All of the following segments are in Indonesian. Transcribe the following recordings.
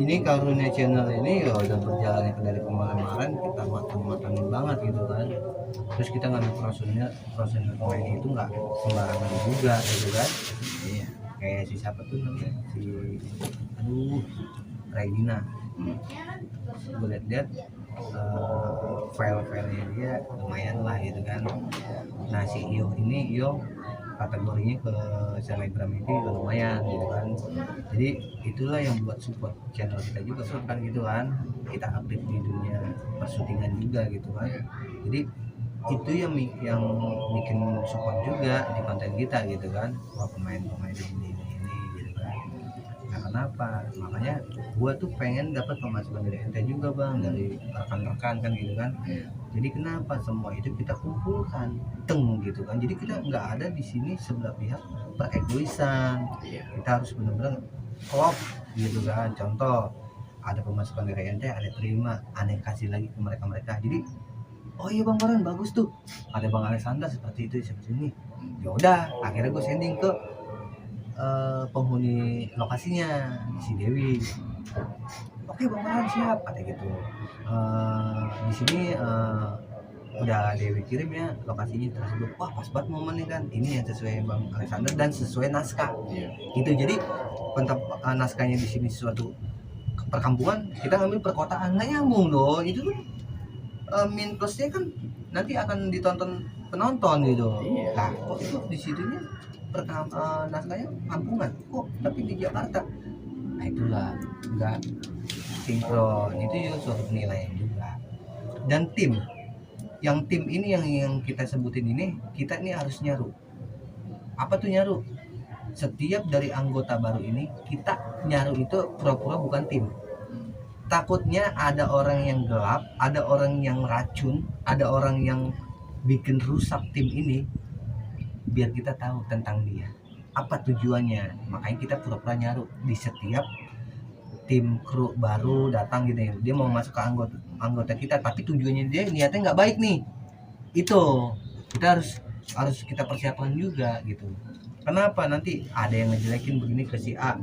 ini karunia channel ini ya udah berjalan dari kemarin-kemarin kita matang-matangin banget gitu kan. Terus kita ngambil personil pemain itu nggak sembarangan juga gitu kan. Iya. Kayak si siapa tuh namanya, si Regina. Gue lihat file-filenya dia lumayan lah gitu kan. Nah si Iyo kategorinya ke selebgram itu lumayan gitu kan. Jadi itulah yang buat support channel kita juga kan gitu kan. Kita aktif di dunia persyutingan juga gitu kan. Jadi itu yang bikin support juga di konten kita gitu kan. Wah pemain-pemain ini gitu kan. Nah kenapa? Makanya gua tuh pengen dapat pemasukan dari ente juga bang, dari rekan-rekan kan gitu kan. Jadi kenapa semua itu kita kumpulkan gitu kan. Jadi kita nggak ada di sini sebelah pihak peregoisan. Kita harus benar-benar klop gitu kan. Contoh ada pemasukan dari ente, ada terima, aneh kasih lagi ke mereka. Jadi oh iya bang Baran bagus tuh, ada bang Alexander seperti itu seperti ini. Ya udah akhirnya gue sending ke penghuni lokasinya si Dewi. Oke bang Baran siap kata gitu. Di sini udah Dewi kirim ya lokasinya tersebut. Wah pas banget momennya kan, ini yang sesuai bang Alexander dan sesuai naskah gitu. Jadi naskahnya di sini suatu perkampungan, kita ngambil perkotaan, nggak nyambung loh itu tuh. Min plusnya kan nanti akan ditonton penonton gitu. Nah kok itu di situnya naskahnya kampungan kok tapi di Jakarta. Nah itulah nggak sinkron, itu juga suatu penilaian juga. Dan tim ini yang kita sebutin ini, kita ini harus nyaru. Apa tuh nyaru? Setiap dari anggota baru ini kita nyaru itu pura-pura bukan tim. Takutnya ada orang yang gelap, ada orang yang racun, ada orang yang bikin rusak tim ini, biar kita tahu tentang dia. Apa tujuannya? Makanya kita pura-pura nyaru di setiap tim kru baru datang gitu ya. Dia mau masuk ke anggota kita, tapi tujuannya dia niatnya nggak baik nih. Itu kita harus kita persiapkan juga gitu. Kenapa nanti ada yang ngejelekin begini ke si A,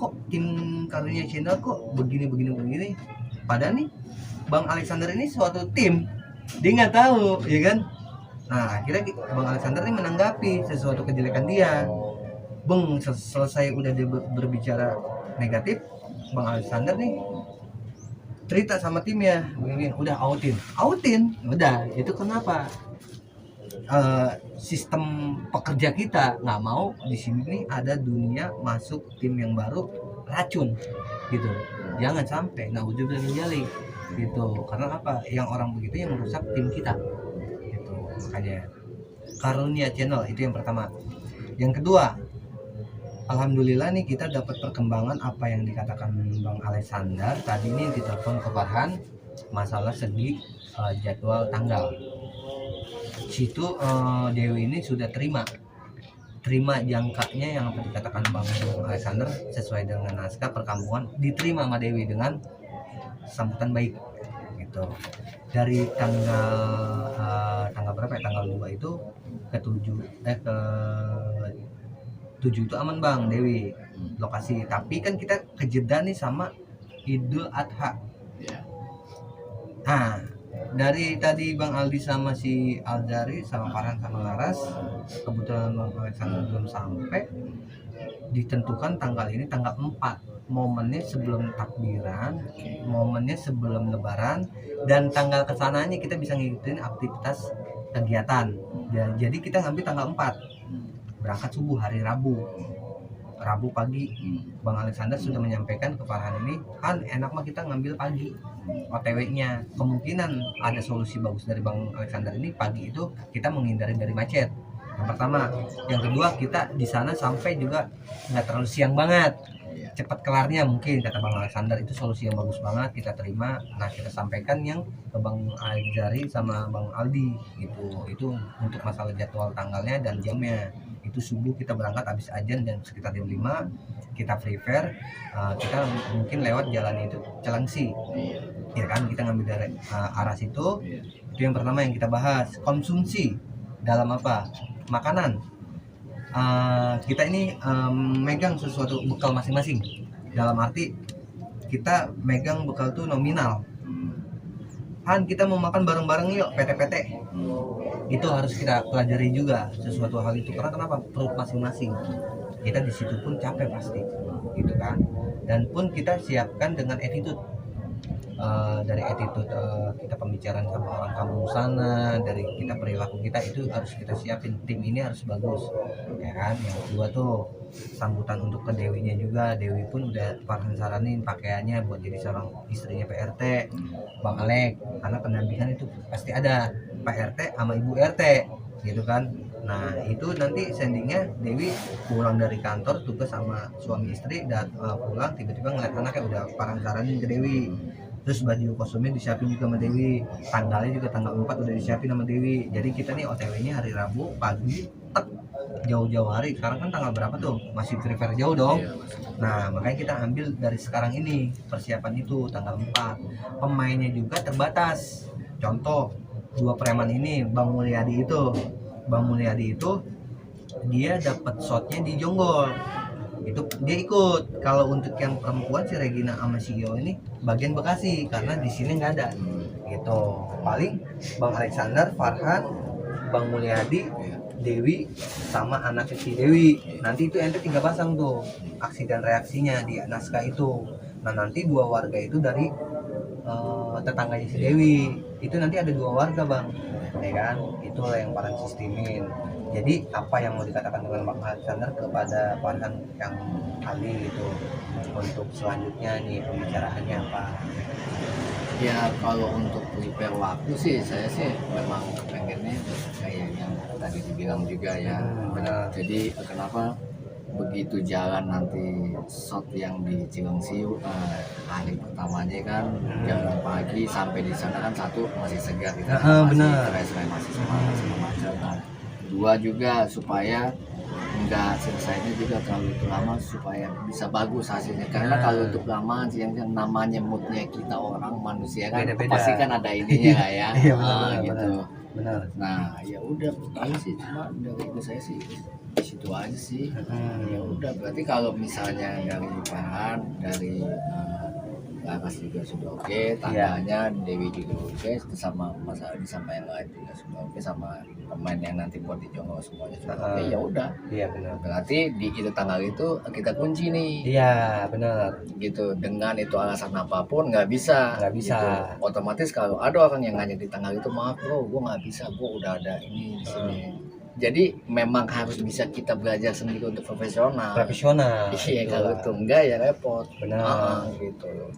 kok tim karunia channel kok begini. Padahal nih bang Alexander ini suatu tim, dia nggak tahu ya kan. Nah akhirnya bang Alexander ini menanggapi sesuatu kejelekan dia. Bang selesai udah dia berbicara negatif, bang Alexander nih cerita sama timnya begini, udah outin udah. Itu kenapa sistem pekerja kita nggak mau di sini nih ada dunia masuk tim yang baru racun gitu. Jangan sampai naudzubillah min dzalik gitu. Karena apa? Yang orang begitu yang merusak tim kita gitu. Makanya karunia channel itu yang pertama. Yang kedua, alhamdulillah nih kita dapat perkembangan apa yang dikatakan bang Alexander tadi nih. Ditelepon ke Farhan masalah segi jadwal tanggal. Situ Dewi ini sudah terima jangkanya yang apa dikatakan bang Alexander sesuai dengan naskah perkampungan, diterima sama Dewi dengan sambutan baik gitu. Dari tanggal berapa ya, tanggal 2 itu ke 7 itu aman bang Dewi lokasi. Tapi kan kita kejeda nih sama Idul Adha. Nah dari tadi bang Aldi sama si Aldari sama Farhan sama Laras, kebetulan bang Alexander belum sampai. Ditentukan tanggal ini tanggal 4, momennya sebelum takbiran, momennya sebelum lebaran, dan tanggal kesananya kita bisa ngikutin aktivitas kegiatan. Jadi kita ngambil tanggal 4, berangkat subuh hari Rabu pagi. Bang Alexander sudah menyampaikan ke Farhan ini kan enak mah kita ngambil pagi OTW-nya. Kemungkinan ada solusi bagus dari Bang Alexander ini, pagi itu kita menghindari dari macet. Yang pertama, yang kedua kita di sana sampai juga nggak terlalu siang banget, cepat kelarnya mungkin kata Bang Alexander. Itu solusi yang bagus banget, kita terima. Nah kita sampaikan yang ke Bang Aljari sama Bang Aldi gitu. Itu untuk masalah jadwal tanggalnya dan jamnya. Itu subuh kita berangkat habis ajan dan sekitar jam 5 kita prepare. Kita mungkin lewat jalan itu Celengsi ya kan, kita ngambil dari arah situ. Itu yang pertama yang kita bahas, konsumsi dalam apa makanan. Kita ini megang sesuatu bekal masing-masing, dalam arti kita megang bekal tuh nominal. Han, kita mau makan bareng-bareng yuk, PT-PT. Itu harus kita pelajari juga sesuatu hal itu, karena kenapa? Perut masing-masing. Kita di situ pun capek pasti, gitu kan. Dan pun kita siapkan dengan attitude. Dari attitude kita pembicaraan sama orang kampung sana, dari kita perilaku kita itu harus kita siapin. Tim ini harus bagus, ya kan. Yang kedua tuh sambutan untuk ke Dewinya juga. Dewi pun udah Farhan saranin pakaiannya buat jadi seorang istrinya PRT Bang Alek, karena pendampingan itu pasti ada Pak RT sama Ibu RT, gitu kan. Nah itu nanti sendingnya Dewi pulang dari kantor tugas sama suami istri, dan pulang tiba-tiba ngeliat anaknya udah Farhan saranin ke Dewi. Terus baju kostumnya disiapin juga sama Dewi, tanggalnya juga tanggal 4 udah disiapin sama Dewi. Jadi kita nih OTW-nya hari Rabu pagi, jauh-jauh hari. Sekarang kan tanggal berapa tuh? Masih prepare jauh dong. Nah makanya kita ambil dari sekarang ini persiapan itu tanggal 4. Pemainnya juga terbatas. Contoh 2 preman ini, Bang Mulyadi itu dia dapat shotnya di Jonggol, itu dia ikut. Kalau untuk yang perempuan si Regina sama si Yo ini bagian Bekasi, karena di sini nggak ada gitu. Paling Bang Alexander, Farhan, Bang Mulyadi, Dewi sama anak si Dewi. Nanti itu ente 3 pasang tuh aksi dan reaksinya di naskah itu. Nah nanti 2 warga itu dari tetangganya si Dewi, itu nanti ada 2 warga bang, ya kan. Itulah yang Farhan sistemin. Jadi apa yang mau dikatakan dengan Bang Alexander kepada Farhan yang ahli gitu untuk selanjutnya nih pembicaraannya apa? Ya kalau untuk prepare waktu sih saya sih memang pengennya kayak yang tadi dibilang juga ya. Benar. Jadi kenapa begitu jalan nanti shot yang di Cilengsiu hari pertamanya kan jam 6 pagi sampai di sana kan satu masih segar kita masih fresh, masih semangat segala macam. Nah, 2 juga supaya nggak selesainya juga terlalu lama supaya bisa bagus hasilnya, karena kalau untuk lama yang namanya moodnya kita orang manusia kan beda-beda. pasti kan ada ininya lah ya. Iya, benar, gitu. Benar. Nah ya udah paling sih cuma dari itu saya sih di situ aja sih. Ya udah berarti kalau misalnya dari Farhan, dari Laras juga sudah oke, tangganya Dewi juga oke, sama Mas Aldi sama yang lain juga sudah oke, sama pemain yang nanti buat di Jongo semuanya sudah oke. Ya udah. Iya benar. Berarti di itu tanggal itu kita kunci nih. Iya benar. Gitu, dengan itu alasan apapun nggak bisa. Gitu. Otomatis kalau ada orang yang ngajak di tanggal itu, maaf bro, gue nggak bisa, gue udah ada ini di sini. Jadi memang harus bisa kita belajar sendiri untuk profesional. Iya, kalau itu enggak ya repot. Benar. Gitu.